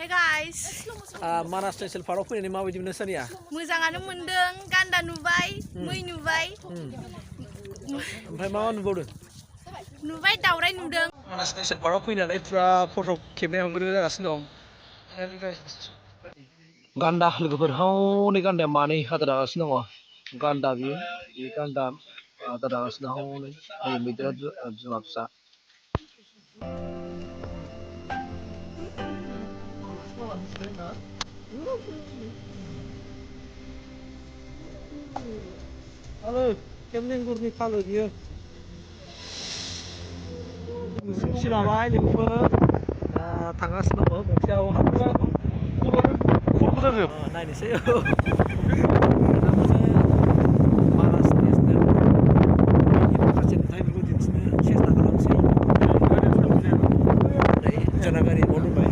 Hey guys, Manas National Parkआव फैनानै माबायदि मोनो सानिया? मोजाङानो मोनदों, गान्दा नुबाय, मै नुबाय, ओमफ्राय मा नुबावदों? नुबाय दावराय नुदों। मानास नेसनेल पार्कआव फैनानै फुरा फट' खेबनाय हंगार जागासिनो दं। गान्दा लोगोफोर हनै गान्दाया मानै आदार जागासिनो दङ। गान्दा बियो गान्दा आदार जागासिनो हनै मैदेरा बिमा फिसा। Halo, kemudian gurni kalau dia silabai लोगोफोर थांगासिनो दङ गंसेयाव हाबगासिनो दङ नायनोसै मानास नेसनेल माखासे नुथायफोरखौ दिन्थिनो सेस्था खालामसै जोंना गारि बन्द'बाय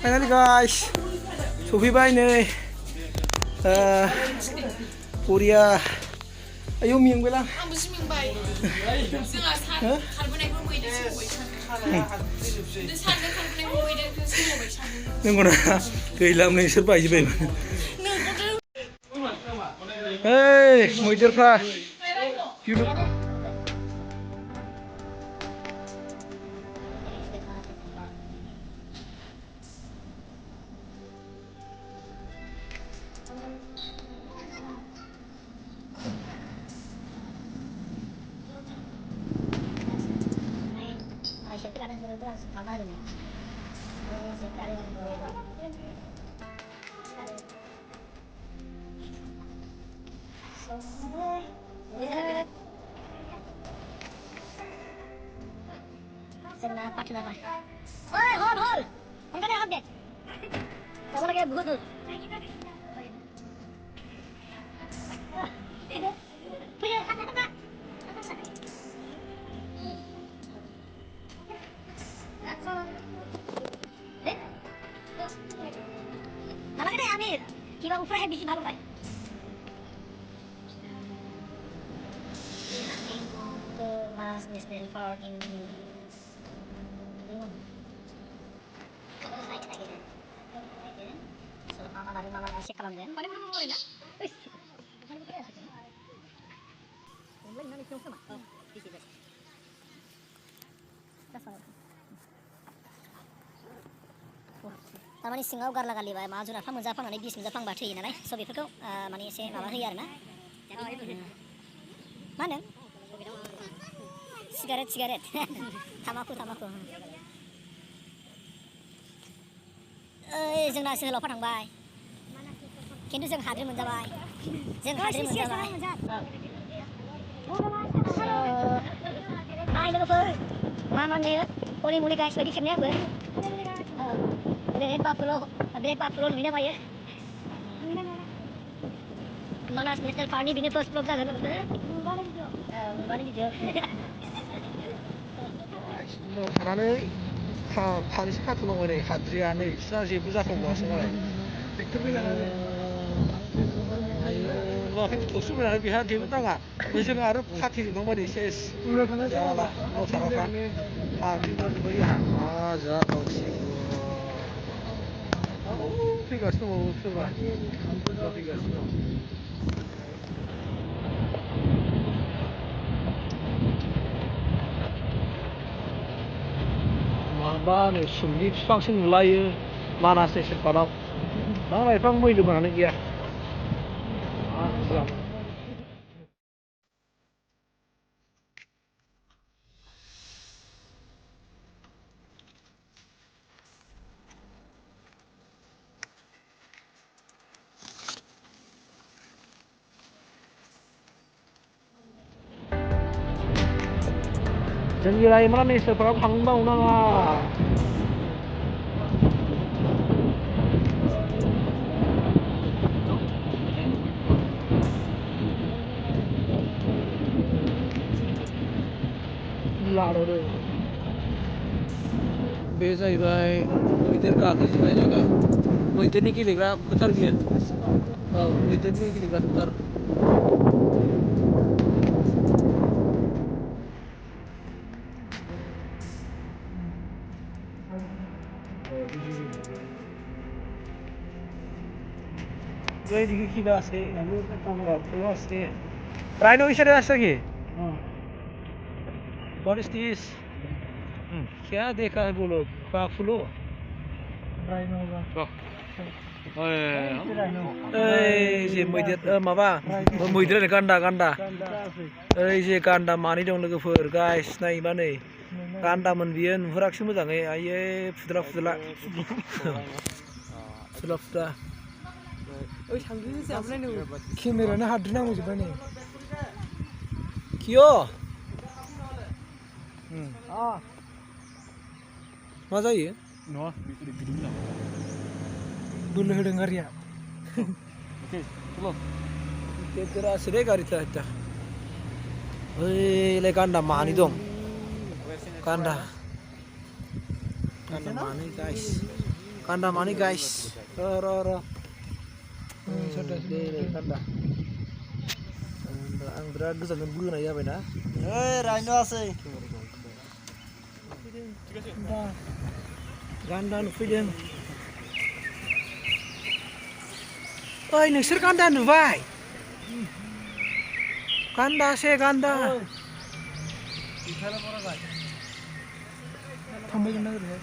Finally guys, सफैबाय नै बरिया आयौ मेंबायलां आंबो जि मेंबाय जोंहा खारबोनायखौ मैदेर सौबाय सानदों खारबोनायखौ मैदेर सौबाय सानदों नंगौना गैलाम नै सोर बायजोब्बायमोन ओइ मैदेरफ्रा Senang pakai apa? Oi, hol. Angkat yang update. Kamu lagi buat tuh. Punya apa? Malah kena Amir. Kira ufrah habis baru baik. Ke Mas National Park ini. Mama kasih kalam dan. Taman singaw garla kali ba ma जुनारफ्रा मोनजाफ्लांनानै बिस मोनजाफ्लांबा थैयो नालाय स' बेफोरखौ माने एसे माबा होयो आरोना मा होनो सिगारेट थामाखु जोंना जोहोलाव थांबाय खिन्थु जों हाद्रि मोनजाबाय हाय लोगोफोर मा माने हरि मुलि गाइस बायदि खेबनाय आंबो बे बाफुल नुयो मायो मानास नेसनेल पार्कनि बिनो फर्स्ट ब्लग जागोन थानानै फालिसे खाथ'नांगौ नै हाद्रिया नै बिसोरना जेबो जाथावबावासो मालाय थौसु बोनानै बेहा जेबो नाङा जों आरो खाथेजोबनांबाय नै सेस जाला न' थाग्राफ्रा हाद्रिजोब्बाय जोंहा जाथावसिगौ फैगासिनो दङ सोरबा फैगासिनो दं माबा नै सुमलि बिफांसो नुलायो मानास नेसनेल पार्कआव बिफां लाइफां मैल' बानानै गैया जोंनि रायमना नेसनेल पार्कआव थांबावनो नाङा लादों बे जाहैबाय मैदेर गाखोजोबनाय जायगा मैदेरनि गेलेग्रा फोथार बियो औ मैदेरनि गेलेग्रा फोथार Jadi kita sih, lalu kita nggak perlu sih. Rhino is ada lagi. What is this? क्या देखा है बोलो बाफलो जे मैदेर माबा मैदेर गान्दा ओइ जे गान्दा मानै दं लोगोफोर गाइस नायबा नै गान्दामोन बियो नुहुराखिसै मोजाङै आयै फुद्रा फुद्ला ओइ थांदो जाबनाय नो केमेरानो हाद्रिनांगौ जोब्बाय नै किय मा जायो बोलो होदों गारिया गेदेरासो दे गारिफ्रा दा ओइलाय गान्दा मानै दं गान्दा मानै गाइस र गान्दा आं बिराद गोजानजों बोनाय जाबायना रायनोआसै गान्दा नुफैदों ओइ नोंसोर गान्दा नुबाय गान्दासे गान्दा थांबाय जों नागिरबाय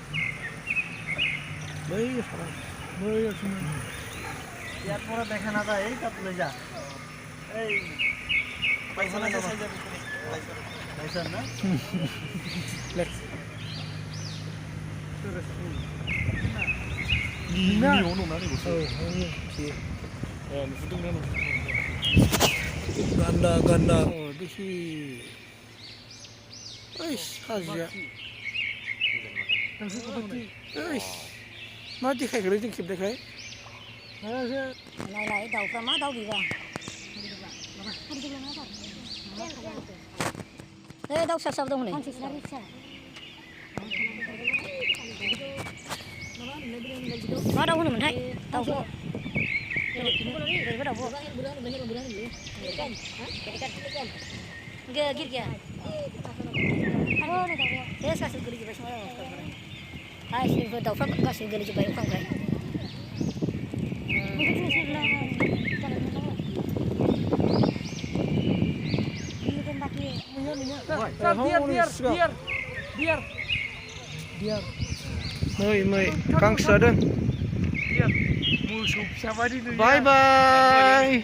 बैयावसो ইয়াত পরে দেখা না যায় এই কাপ লই যা এই পয়সা না যাই যাবে পয়সা না let's 나 오늘 나는 못 간다 어디시 아이씨 하지야 아이씨 마디 khai 그래 좀 킵대 khai này đầu fra má đâu bị ra đây đâu sao đâu này nó đâu mình thấy đâu vô bắt đầu vô kìa kìa thế sao sự gửi cho bạn ai xin đầu phát có sự gửi cho bạn không vậy biar mời căng sợ đơn bye bye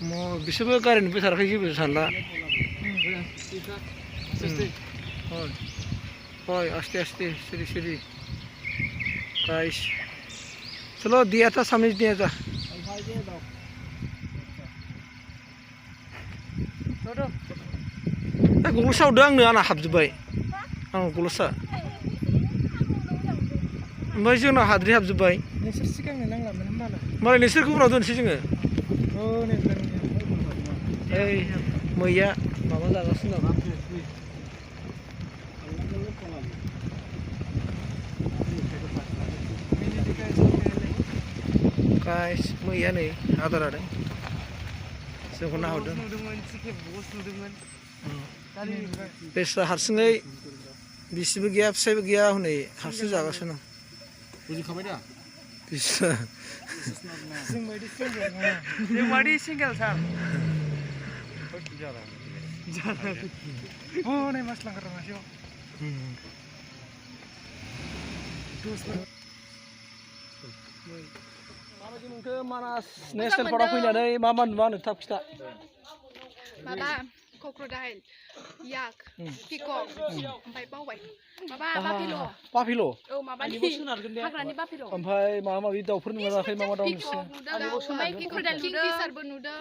mau bisa berkarin besar kayak gitu salah oi aste seri guys चलो दिया था समझ दिया था गलसा उदों आंनो आंना हाबजोब्बाय आं गलसा ओमफ्राय जोंना हाद्रि हाबजोब्बाय नोंसोर सिगांनो नांलामोन होनबालाय मालाय नोंसोरखौ उनाव दोनसै जोङो नै ओइ मैया माबा जागासिनो दं गाइस मैया नै आदार लादों जोंखौ नाहरदों बेस्रा हारसिङै बिसिबो गैया फिसायबो गैया हनै हारसिं जागासिनो बुजिखाबाय दा बिस्रा जों बायदि सिंगेल सार हनै मास लांगार मासेयाव माबायदि मोनखो मानास नेसनेल पार्कआव फैनानै मा नुवा नों थाब खिथा माबा crocodile yak peacock ओमफ्राय बावबाय माबा बाफेल' औ माबानि हाग्रानि बाफेल' ओमफ्राय माबा माबि दाउफोर नुवाखै मा दाउ नुसै ओमफ्राय किंफिशारबो नुदों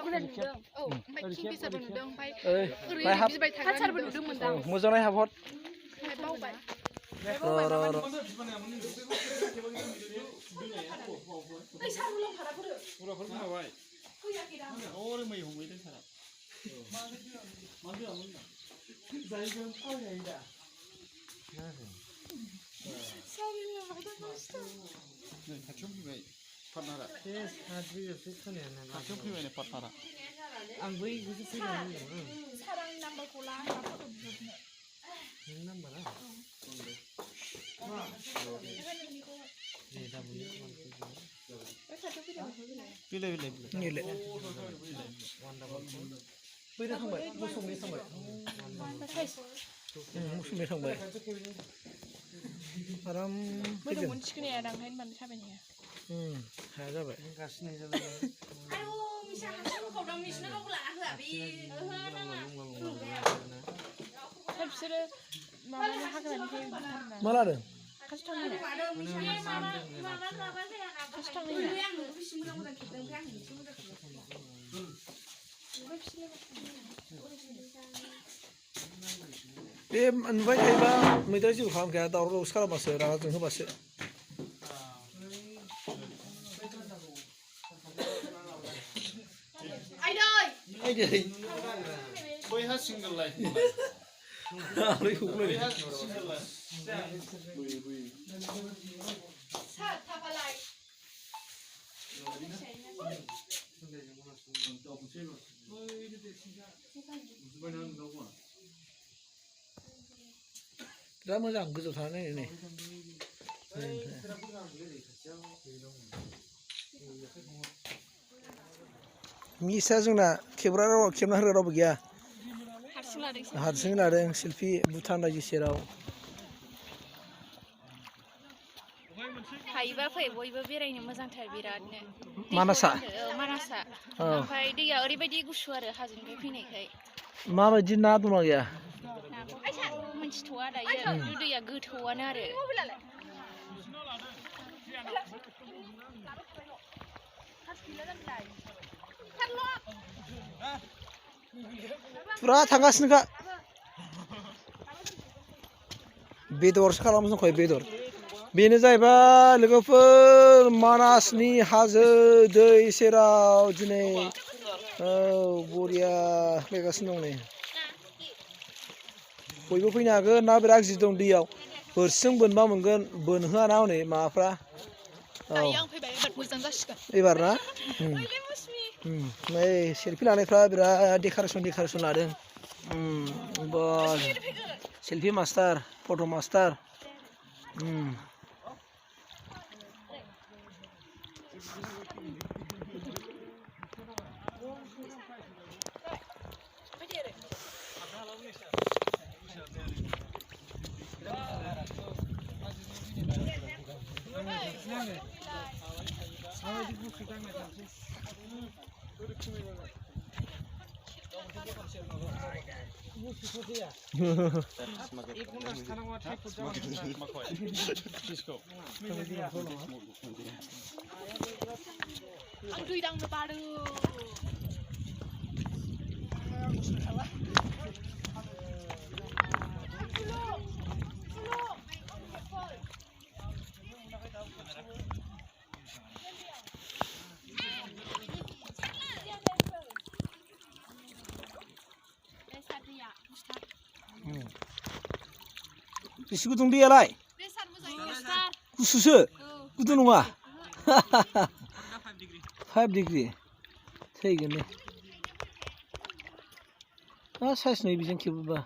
औ ओमफ्राय किंफिशारबो नुदों ओमफ्य ओरैनो बिबाय थाग्राबो नुदोंमोन दां मोजां नायहाबहर ओमफ्य बावबाय खाथियाव फैबाय पार्टनारा खाथियाव फैबाय पार्टनारा आं बै गोसो फैनानै सारांनि नाम्बारखौ ला आंहा फट' बिहरनो नों नाम्बारा बिलाइ Nilai. बै थांबाय मोसौनि थांबाय Musuh ni sampai. Aram. मोदोमखौनो थिखोनाया दांहाय होनबानो थाबायनाया Hai जाबाय. गासिनो जाबाय आयौ मिसा हासिबखौ दं मिसनो रावबो लाना होआ बे ओमफ्राय बिसोरो माबानि हाग्रानिफ्राय मा लादों? खाथि थांनो खाथि थांनो बे नुबाय थायोबा मैदेरा जेबो खालामखाया दावराव दावसि खालामबासो रागा जोंहोबासो आइदै बैहा सिंगोल लाइन आलैखौलाय दा मोजां गोजौ थानानै नै मिसा जोंना खेबना होग्रा रावबो गैया हारसिं लादों सेल्फि भुटान रायजो सेराव हायोबा फै बयबो बेरायनो मोजांथार बिरादनो मानासा मानासा ओमफ्राय दैया ओरैबायदि गुसु आरो हाजोनिफ्राय फैनायखाय माबायदि ना दंना गैया मिथिथ'वा दायो दैया गोथौआनो आरो फुरा थांगासिनोखा बेदरसो खालामनो दंखायो बेदर बेनो जाहैबाय लोगोफोर मानासनि हाजो दै सेराव दिनै बरिया फैगासिनो दं नै बयबो फैनो हागोन ना बिराद गिदिर दं दैयाव बोरसिजों बोनबा मोनगोन बोनहोआ ना हनै माबाफ्रा एबार ना नै सेल्फि लानायफ्रा बिराद डेक'रेसन लादों बस सेल्फि मास्टार फट' मास्टार बेसे गुदुं दैयालाय गुसुसो गुदुं नङा 5 डिग्री थैगोन नै मा साइस नुयो बेजों खेबोबा